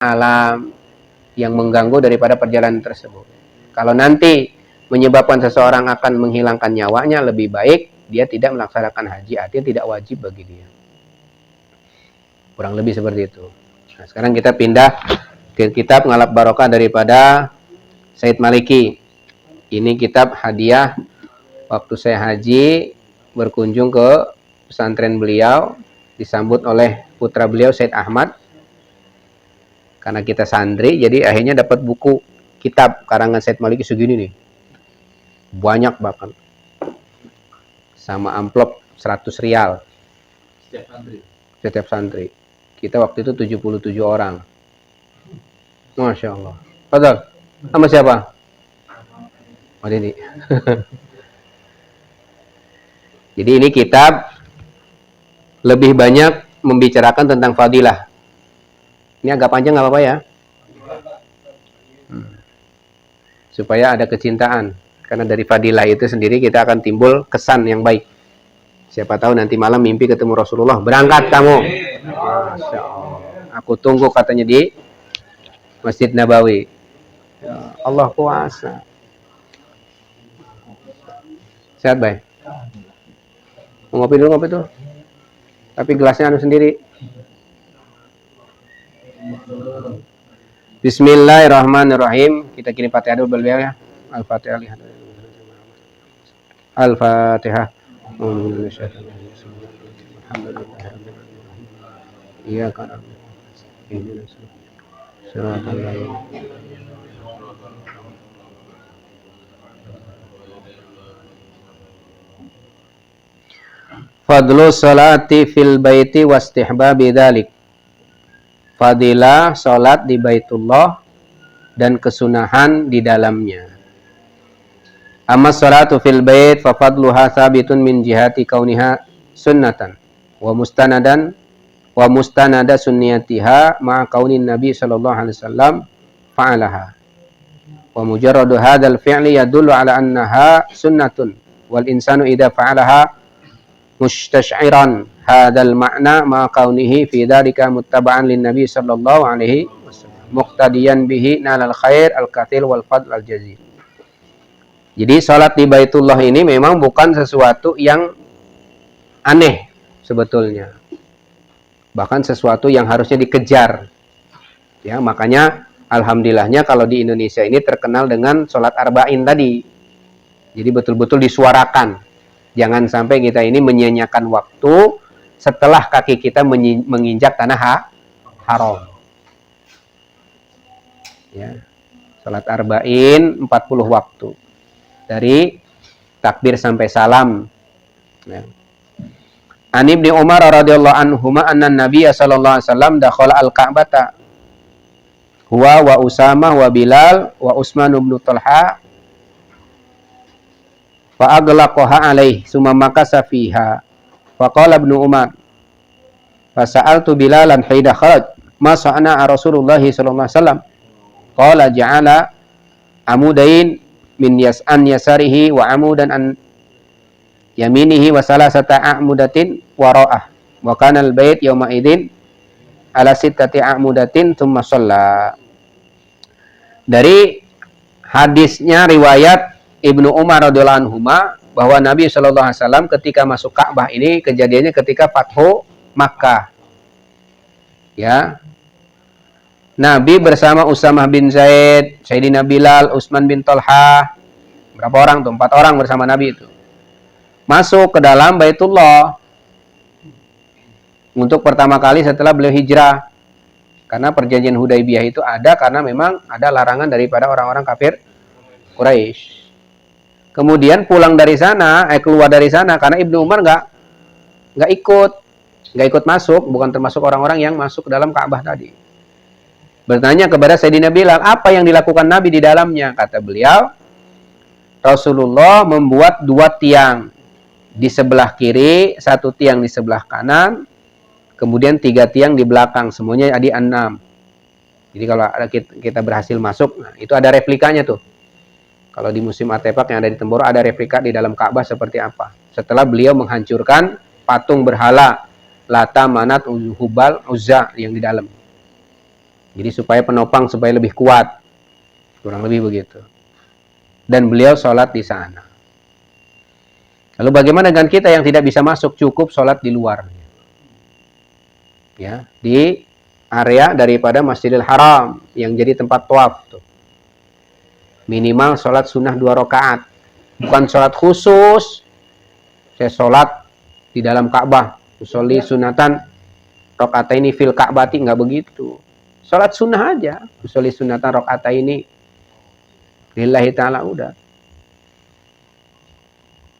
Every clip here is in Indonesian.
alam yang mengganggu daripada perjalanan tersebut. Kalau nanti menyebabkan seseorang akan menghilangkan nyawanya, lebih baik dia tidak melaksanakan haji, artinya tidak wajib bagi dia. Kurang lebih seperti itu. Nah, sekarang kita pindah ke kitab Ngalap Barokah daripada Said Maliki. Ini kitab hadiah waktu saya haji berkunjung ke pesantren beliau, disambut oleh putra beliau Said Ahmad. Karena kita santri, jadi akhirnya dapat buku kitab karangan Said Maliki segini nih. Banyak bahkan. Sama amplop 100 rial. Setiap santri. Setiap santri. Kita waktu itu 77 orang. Masya Allah. Betul. Sama siapa? Oh, ini. Jadi ini kitab lebih banyak membicarakan tentang fadilah. Ini agak panjang nggak apa-apa ya? Supaya ada kecintaan. Karena dari fadilah itu sendiri kita akan timbul kesan yang baik. Siapa tahu nanti malam mimpi ketemu Rasulullah. Berangkat kamu. Masya Allah. Aku tunggu katanya di Masjid Nabawi. Ya, Allah kuasa. Sehat baik. Mau ngopi dulu, ngopi tuh. Tapi gelasnya anu sendiri. Bismillahirrahmanirrahim. Kita kirim Fatihah dulu beliau ya. Al-Fatihah. Al-Fatihah. Iya kan. Fadlu salati fil baiti wastihbabi dzalik. Fadilah salat di Baitullah dan kesunahan di dalamnya. Amma salatu fil bait fa fadluha thabitun min jihati kauniha sunnatan wa mustanada sunniyatiha ma'a kaunin nabi sallallahu alaihi wasallam fa'alaha. Wa mujarradu hadzal fi'li yadullu ala annaha sunnatun wal insanu idza fa'alaha mustash'iran hadzal ma'na ma kaunihi fi dzalika muttaba'an lin nabi sallallahu alaihi wasallam muqtadiyan bihi nalal khair al katsir wal fadl al jazil. Jadi salat di Baitullah ini memang bukan sesuatu yang aneh sebetulnya. Bahkan sesuatu yang harusnya dikejar. Ya, makanya alhamdulillahnya kalau di Indonesia ini terkenal dengan salat arba'in tadi. Jadi betul-betul disuarakan. Jangan sampai kita ini menyia-nyiakan waktu setelah kaki kita menginjak tanah haram. Ya. Salat arba'in 40 waktu. Dari takbir sampai salam. Ya. An Ibnu Umar radhiyallahu anhuma anna Nabiy sallallahu alaihi wasallam dakhala al-Ka'bata huwa wa Usamah wa Bilal wa Utsman bin Talha fa aglaqaha alaihi summa makasa fiha fa qala Ibnu Umar fa sa'altu Bilalan hina kharaj ma sa'ana Rasulullah sallallahu alaihi wasallam qala ja'ala amudain min yas'an yasarihi wa amudan an yaminihi wa salasata a'mudatin wara'ah wa kana al-bait yawma idzin ala sittati a'mudatin thumma shalla. Dari hadisnya riwayat Ibnu Umar radhiyallahu anhuma bahwa Nabi sallallahu alaihi wasallam ketika masuk Ka'bah ini kejadiannya ketika Fathu Makkah. Ya. Nabi bersama Usamah bin Zaid, Sayyidina Bilal, Utsman bin Talha. Berapa orang tuh? 4 orang bersama Nabi itu. Masuk ke dalam Baitullah untuk pertama kali setelah beliau hijrah. Karena perjanjian Hudaybiyah itu ada karena memang ada larangan daripada orang-orang kafir Quraisy. Kemudian pulang dari sana, keluar dari sana karena Ibnu Umar nggak ikut masuk, bukan termasuk orang-orang yang masuk ke dalam Ka'bah tadi. Bertanya kepada Sayyidina Bilal, apa yang dilakukan Nabi di dalamnya? Kata beliau, Rasulullah membuat 2 tiang. Di sebelah kiri, 1 tiang di sebelah kanan, kemudian 3 tiang di belakang, semuanya ada 6. Jadi kalau kita berhasil masuk, nah, itu ada replikanya tuh. Kalau di musim artefak yang ada di Temboro ada replika di dalam Ka'bah seperti apa. Setelah beliau menghancurkan patung berhala Lata, Manat, Hubal, Uzza yang di dalam. Jadi supaya penopang supaya lebih kuat. Kurang lebih begitu. Dan beliau sholat di sana. Lalu bagaimana dengan kita yang tidak bisa masuk, cukup sholat di luar. Ya, di area daripada Masjidil Haram yang jadi tempat tawaf tuh. Minimal sholat sunnah 2 rakaat. Bukan sholat khusus. Saya sholat di dalam Ka'bah. Usolli sunatan rakaataini fil Ka'bati, nggak begitu. Sholat sunnah aja. Usolli sunatan rakaataini lillahi ta'ala, udah.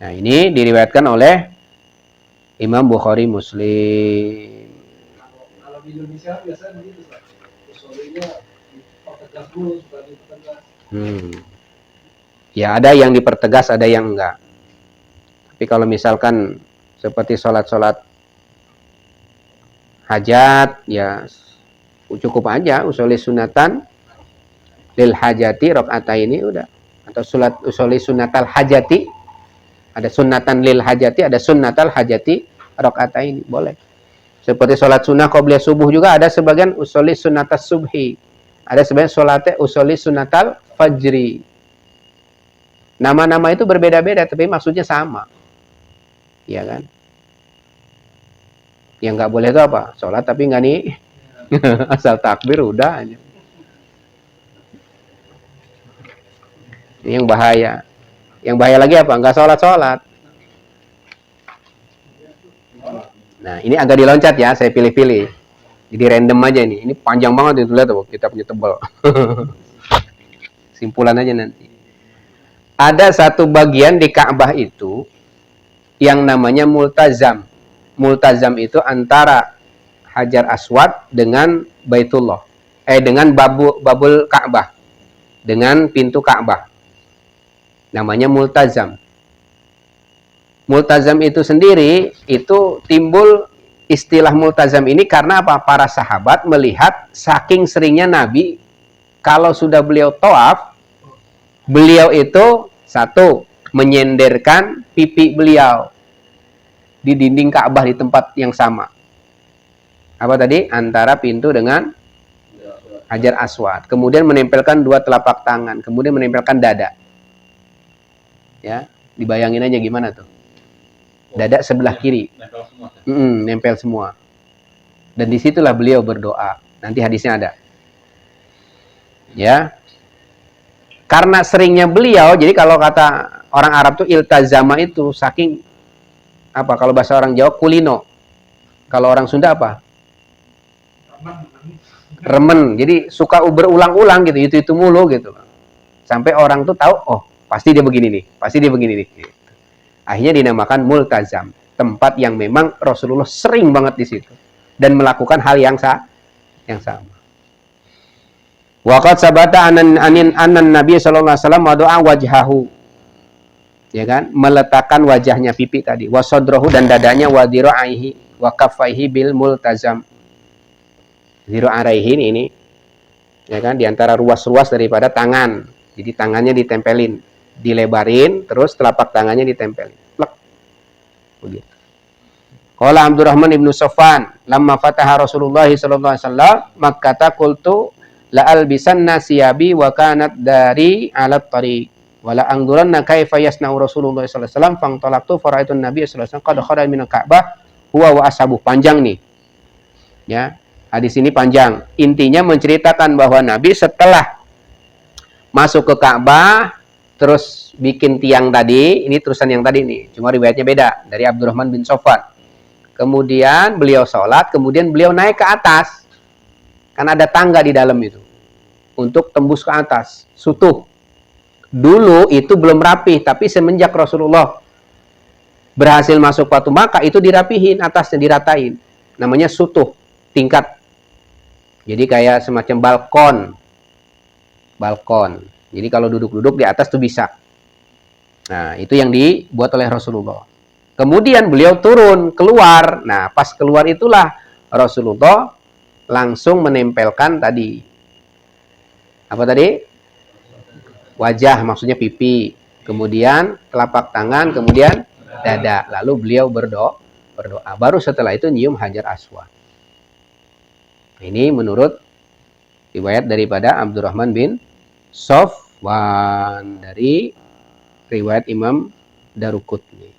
Nah, ini diriwayatkan oleh Imam Bukhari Muslim. Kalau di Indonesia biasanya begitu, Pak. Usollinya dipertegas dulu supaya dipertegas. Ya, ada yang dipertegas, ada yang enggak. Tapi kalau misalkan seperti sholat-sholat hajat, ya cukup aja usolli sunatan lil hajati rakaataini, udah. Atau sholat usolli sunatal hajati, ada sunatan lil hajati, ada sunnatal hajati rakaataini, boleh. Seperti sholat sunnah qobliyah subuh juga ada sebagian usolli sunatas subhi, ada sebagian sholatnya usolli sunatal fajri. Nama-nama itu berbeda-beda tapi maksudnya sama. Iya kan? Yang nggak boleh itu apa? Sholat tapi nggak nih asal takbir udah aja. Ini yang bahaya. Yang bahaya lagi apa? Nggak sholat-sholat. Nah, ini agak diloncat ya, saya pilih-pilih. Jadi random aja nih. Ini panjang banget itu, lihat tuh, kitabnya tebal. Simpulan aja nanti. Ada satu bagian di Ka'bah itu yang namanya multazam. Multazam itu antara Hajar Aswad dengan Baitullah. Dengan babul Ka'bah. Dengan pintu Ka'bah. Namanya multazam. Multazam itu sendiri, itu timbul istilah multazam ini karena apa? Para sahabat melihat saking seringnya Nabi, kalau sudah beliau tawaf, beliau itu satu, menyenderkan pipi beliau di dinding Ka'bah di tempat yang sama. Apa tadi? Antara pintu dengan Hajar Aswad. Kemudian menempelkan 2 telapak tangan. Kemudian menempelkan dada. Ya, dibayangin aja gimana tuh. Dada sebelah kiri. Nempel semua. Dan disitulah beliau berdoa. Nanti hadisnya ada. Ya. Karena seringnya beliau, jadi kalau kata orang Arab tuh iltazama itu saking apa? Kalau bahasa orang Jawa kulino. Kalau orang Sunda apa? Remen. Jadi suka berulang-ulang gitu, itu mulu gitu. Sampai orang tuh tahu, oh, pasti dia begini nih, pasti dia begini nih. Gitu. Akhirnya dinamakan multazam, tempat yang memang Rasulullah sering banget di situ dan melakukan hal yang sama. Waqad sabata anan Nabi sallallahu alaihi wasallam wadu'a wajhahu. Ya kan? Meletakkan wajahnya pipi tadi, wasadrahu dan dadanya wadiraihi wa kaffaihi bil multazam. Zira'aihi ini ya kan, di antara ruas-ruas daripada tangan. Jadi tangannya ditempelin, dilebarin, terus telapak tangannya ditempelin. Plek. Begitu. Qala Abdurrahman ibnu Sofwan, lamma fataha Rasulullah sallallahu alaihi wasallam Makkah qultu la albisanna siyabi wa kanat dari ala tariq wala angduranna kaifa yasna'u Rasulullah sallallahu alaihi wasallam fangtalaqtu faraitun nabiy sallallahu alaihi wasallam qad kharaja min al-Ka'bah huwa wa ashabu. Panjang nih. Ya, hadis ini panjang. Intinya menceritakan bahwa Nabi setelah masuk ke Ka'bah terus bikin tiang tadi, ini terusan yang tadi nih, cuma riwayatnya beda dari Abdurrahman bin Sofwan. Kemudian beliau sholat, kemudian beliau naik ke atas. Kan ada tangga di dalam itu untuk tembus ke atas, sutuh. Dulu itu belum rapih, tapi semenjak Rasulullah berhasil masuk Batu Makkah itu dirapihin, atasnya diratain. Namanya sutuh, tingkat. Jadi kayak semacam balkon. Jadi kalau duduk-duduk di atas tuh bisa. Nah, itu yang dibuat oleh Rasulullah. Kemudian beliau turun, keluar. Nah, pas keluar itulah Rasulullah langsung menempelkan tadi. Apa tadi? Wajah, maksudnya pipi. Kemudian telapak tangan, kemudian dada. Lalu beliau berdoa. Baru setelah itu nyium Hajar Aswad. Ini menurut Riwayat daripada Abdurrahman bin Sofwan dari riwayat Imam Daruqutni.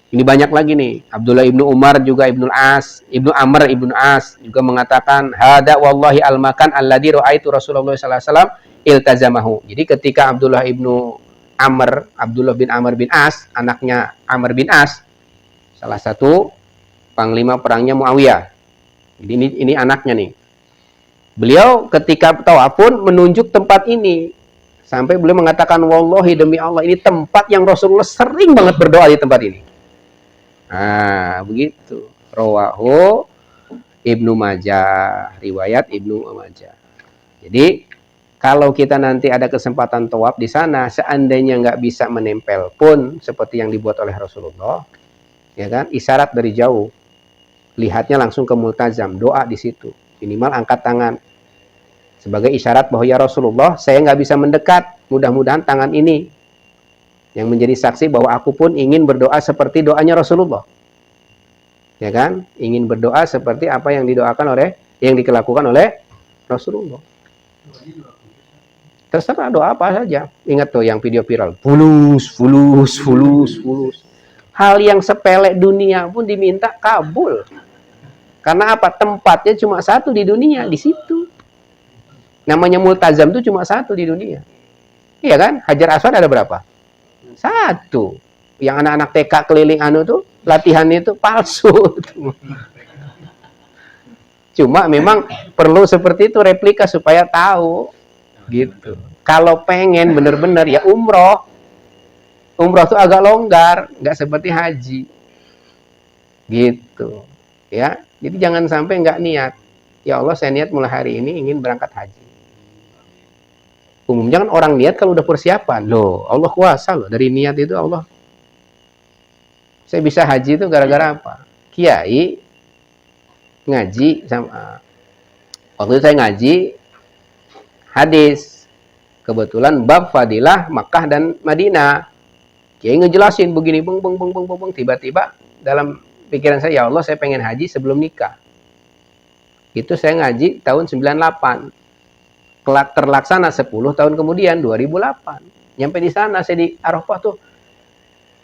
Ini banyak lagi nih. Abdullah ibnu Umar juga Ibnu Amr ibnu As juga mengatakan hada wallahi al-makan alladzi ra'aitu Rasulullah sallallahu alaihi wasallam iltazamahu. Jadi ketika Abdullah bin Amr bin As, anaknya Amr bin As, salah satu panglima perangnya Muawiyah. Jadi ini anaknya nih. Beliau ketika tawaf pun menunjuk tempat ini. Sampai beliau mengatakan wallahi demi Allah ini tempat yang Rasulullah sering banget berdoa di tempat ini. Nah, begitu. Rawahu Ibnu Majah, riwayat Ibnu Majah. Jadi, kalau kita nanti ada kesempatan tawaf di sana, seandainya nggak bisa menempel pun seperti yang dibuat oleh Rasulullah, ya kan? Isyarat dari jauh. Lihatnya langsung ke multazam, doa di situ. Minimal angkat tangan. Sebagai isyarat bahwa ya Rasulullah, saya nggak bisa mendekat. Mudah-mudahan tangan ini yang menjadi saksi bahwa aku pun ingin berdoa seperti doanya Rasulullah. Ya kan? Ingin berdoa seperti apa yang dikelakukan oleh Rasulullah. Terserah doa apa saja. Ingat tuh yang video viral. Fulus. Hal yang sepele dunia pun diminta kabul. Karena apa? Tempatnya cuma satu di dunia, di situ. Namanya multazam itu cuma satu di dunia. Iya kan? Hajar Aswad ada berapa? Satu. Yang anak-anak TK keliling tuh latihan itu palsu. Cuma memang perlu seperti itu replika supaya tahu gitu. Kalau pengen bener-bener ya umroh. Umroh tuh agak longgar, nggak seperti haji. Gitu. Ya. Jadi jangan sampai nggak niat. Ya Allah, saya niat mulai hari ini ingin berangkat haji. Umumnya kan orang niat kalau udah persiapan. Loh, Allah kuasa loh. Dari niat itu Allah. Saya bisa haji itu gara-gara apa? Kiai ngaji sama. Waktu itu saya ngaji hadis. Kebetulan bab fadilah Makkah dan Madinah. Kiai ngejelasin begini, beng. Tiba-tiba dalam pikiran saya, ya Allah, saya pengen haji sebelum nikah. Itu saya ngaji tahun 98. Terlaksana 10 tahun kemudian 2008. Nyampe di sana saya di Arafah tuh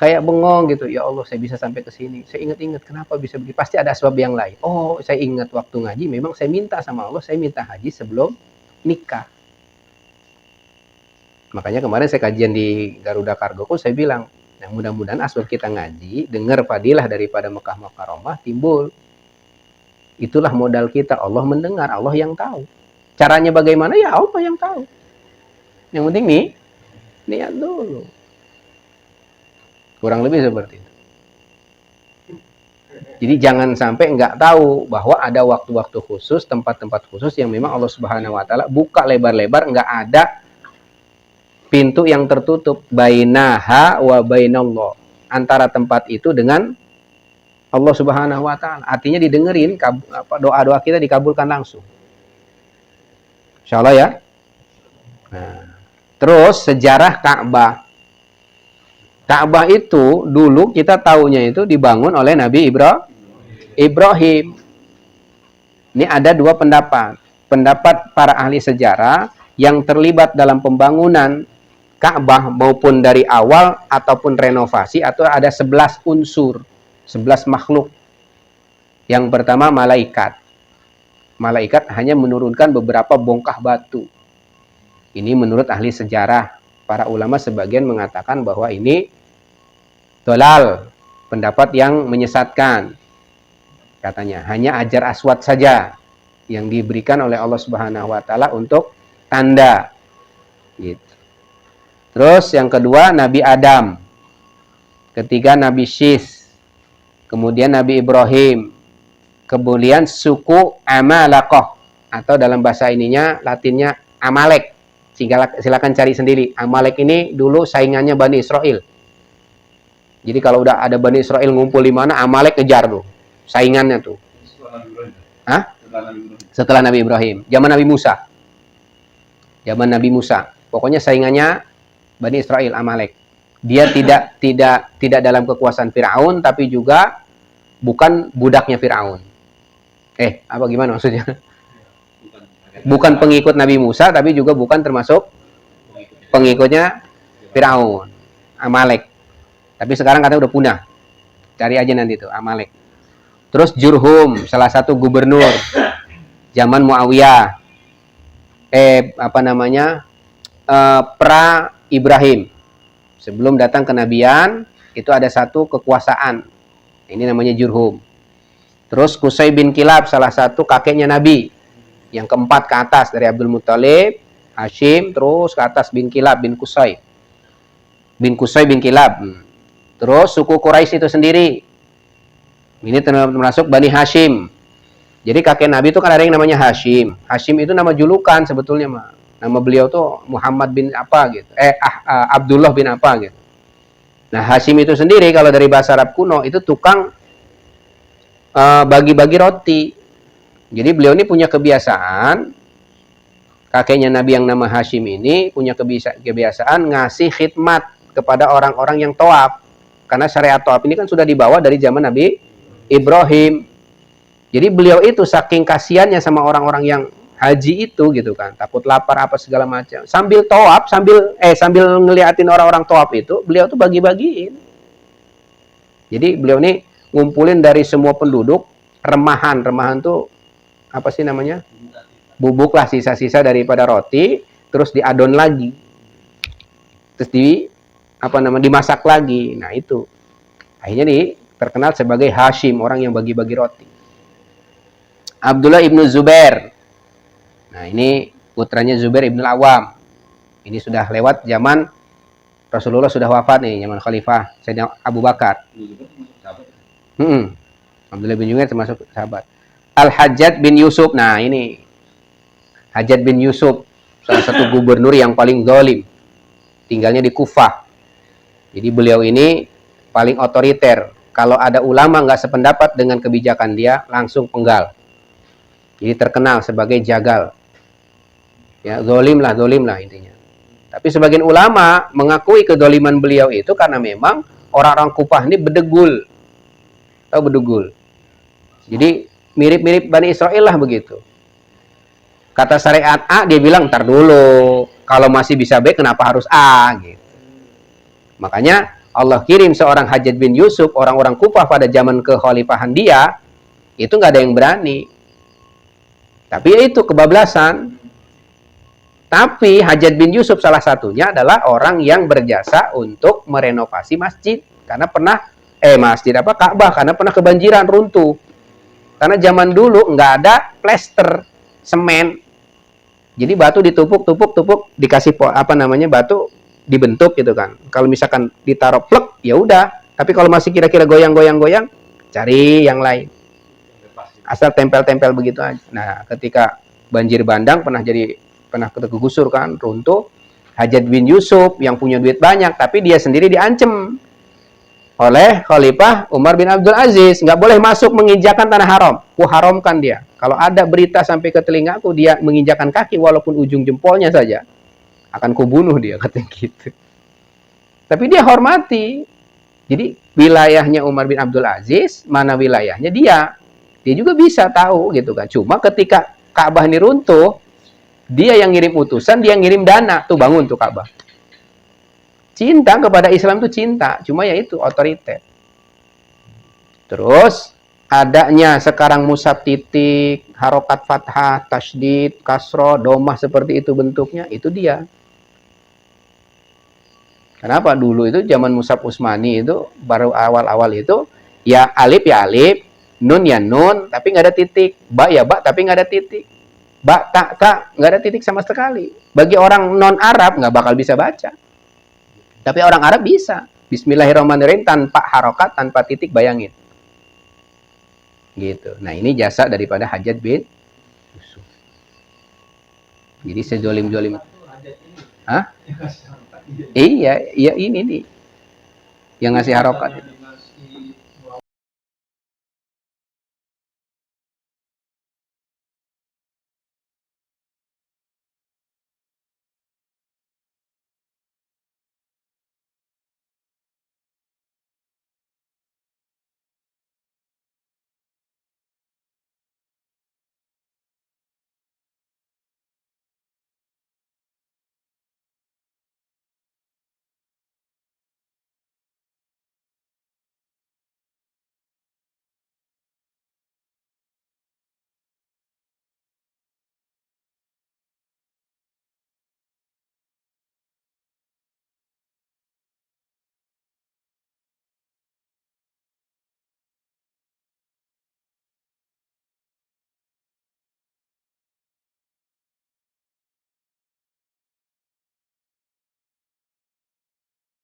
kayak bengong gitu. Ya Allah, saya bisa sampai ke sini. Saya ingat-ingat kenapa bisa begini. Pasti ada sebab yang lain. Oh, saya ingat waktu ngaji memang saya minta sama Allah, saya minta haji sebelum nikah. Makanya kemarin saya kajian di Garuda Kargo, saya bilang, nah mudah-mudahan asal kita ngaji, dengar fadilah daripada Mekah Mukarramah timbul. Itulah modal kita. Allah mendengar, Allah yang tahu. Caranya bagaimana? Ya Allah yang tahu. Yang penting nih, niat dulu. Kurang lebih seperti itu. Jadi jangan sampai nggak tahu bahwa ada waktu-waktu khusus, tempat-tempat khusus yang memang Allah Subhanahu Wa Taala buka lebar-lebar, nggak ada pintu yang tertutup. Bainaha wa bainallah. Antara tempat itu dengan Allah Subhanahu Wa Taala. Artinya didengerin, doa-doa kita dikabulkan langsung. Insya Allah ya. Nah, terus sejarah Ka'bah. Ka'bah itu dulu kita tahunya itu dibangun oleh Nabi Ibrahim. Ini ada dua pendapat. Pendapat para ahli sejarah yang terlibat dalam pembangunan Ka'bah maupun dari awal ataupun renovasi, atau ada 11 unsur, 11 makhluk. Yang pertama malaikat. Malaikat hanya menurunkan beberapa bongkah batu. Ini menurut ahli sejarah. Para ulama sebagian mengatakan bahwa ini dolal, pendapat yang menyesatkan. Katanya hanya Hajar Aswad saja yang diberikan oleh Allah Subhanahu Wa Taala untuk tanda. Gitu. Terus yang kedua Nabi Adam. Ketiga Nabi Syis. Kemudian Nabi Ibrahim. Kemudian suku Amalaqah, atau dalam bahasa ininya latinnya Amalek. Silakan cari sendiri. Amalek ini dulu saingannya Bani Israel. Jadi kalau udah ada Bani Israel ngumpul di mana, Amalek ngejar tuh. Saingannya tuh. Setelah Nabi Ibrahim. Zaman Nabi Musa. Zaman Nabi Musa. Pokoknya saingannya Bani Israel, Amalek. Dia tidak dalam kekuasaan Firaun, tapi juga bukan budaknya Firaun. Apa gimana maksudnya? bukan pengikut Nabi Musa, tapi juga bukan termasuk pengikutnya Firaun, Amalek. Tapi sekarang katanya udah punah. Cari aja nanti tuh Amalek. Terus Jurhum, salah satu gubernur zaman Muawiyah. Pra Ibrahim. Sebelum datang kenabian, itu ada satu kekuasaan. Ini namanya Jurhum. Terus Qusay bin Kilab, salah satu kakeknya Nabi. Yang keempat ke atas dari Abdul Muthalib, Hashim, terus ke atas bin Kilab bin Qusay. Bin Qusay bin Kilab. Terus suku Quraisy itu sendiri. Ini termasuk Bani Hashim. Jadi kakek Nabi itu kan ada yang namanya Hashim. Hashim itu nama julukan sebetulnya mah. Nama beliau tuh Muhammad bin apa gitu. Abdullah bin apa gitu. Nah, Hashim itu sendiri kalau dari bahasa Arab kuno itu tukang bagi-bagi roti. Jadi beliau ini punya kebiasaan, kakeknya Nabi yang nama Hashim ini punya kebiasaan ngasih khidmat kepada orang-orang yang tawaf. Karena syariat tawaf ini kan sudah dibawa dari zaman Nabi Ibrahim. Jadi beliau itu saking kasihannya sama orang-orang yang haji itu gitu kan, takut lapar apa segala macam. Sambil tawaf, sambil ngeliatin orang-orang tawaf itu, beliau tuh bagi-bagiin. Jadi beliau ini ngumpulin dari semua penduduk remahan. Remahan tuh apa sih namanya? Bubuk lah, sisa-sisa daripada roti, terus diadon lagi. Terus dimasak lagi. Nah, itu. Akhirnya terkenal sebagai Hashim, orang yang bagi-bagi roti. Abdullah ibnu Zubair. Nah, ini putranya Zubair ibnu Awam. Ini sudah lewat zaman Rasulullah sudah wafat nih, zaman Khalifah Sayyidina Abu Bakar. Abdullah bin Zubair termasuk sahabat. Al-Hajjaj bin Yusuf. Nah, ini Hajjaj bin Yusuf, salah satu gubernur yang paling zalim. Tinggalnya di Kufah. Jadi beliau ini paling otoriter. Kalau ada ulama nggak sependapat dengan kebijakan dia, langsung penggal. Jadi terkenal sebagai jagal. Ya, zalim lah intinya. Tapi sebagian ulama mengakui kedoliman beliau itu karena memang orang-orang Kufah ini bedegul. Tahu bedegul? Jadi mirip-mirip Bani Israel lah begitu. Kata syariat A, dia bilang ntar dulu. Kalau masih bisa B, kenapa harus A? Gitu. Makanya Allah kirim seorang Hajjaj bin Yusuf, orang-orang Kufah pada zaman kekhalifahan dia, itu nggak ada yang berani. Tapi ya itu kebablasan. Tapi Hajjaj bin Yusuf salah satunya adalah orang yang berjasa untuk merenovasi masjid. Karena pernah, Ka'bah, karena pernah kebanjiran, runtuh. Karena zaman dulu nggak ada plester, semen. Jadi batu ditumpuk, dikasih batu dibentuk gitu kan. Kalau misalkan ditaruh plek, ya udah. Tapi kalau masih kira-kira goyang-goyang, cari yang lain. Asal tempel-tempel begitu aja. Nah, ketika banjir bandang pernah kegusur kan, runtuh. Hajjaj bin Yusuf yang punya duit banyak, tapi dia sendiri diancam oleh Khalifah Umar bin Abdul Aziz, nggak boleh masuk menginjakan tanah haram. Haramkan dia. Kalau ada berita sampai ke telingaku dia menginjakan kaki walaupun ujung jempolnya saja, akan kubunuh dia, katanya gitu. Tapi dia hormati. Jadi wilayahnya Umar bin Abdul Aziz, mana wilayahnya dia. Dia juga bisa tahu gitu kan. Cuma ketika Ka'bah ini runtuh, dia yang ngirim utusan, dia yang ngirim dana tuh bangun tuh Ka'bah. Cinta kepada Islam itu cinta, cuma ya itu otoriter. Terus adanya sekarang mushaf titik, harokat fathah, tasydid, kasroh, domah seperti itu bentuknya, itu dia. Kenapa dulu itu zaman mushaf Utsmani itu baru awal-awal itu ya alif, nun ya nun, tapi nggak ada titik, ba ya ba, tapi nggak ada titik, ba ta ka, nggak ada titik sama sekali. Bagi orang non Arab nggak bakal bisa baca. Tapi orang Arab bisa. Bismillahirrahmanirrahim tanpa harokat, tanpa titik, bayangin. Gitu. Nah, ini jasa daripada Hajjaj bin Yusuf. Jadi sejolim-jolim. Hah? Iya ini nih. Yang ngasih harokat.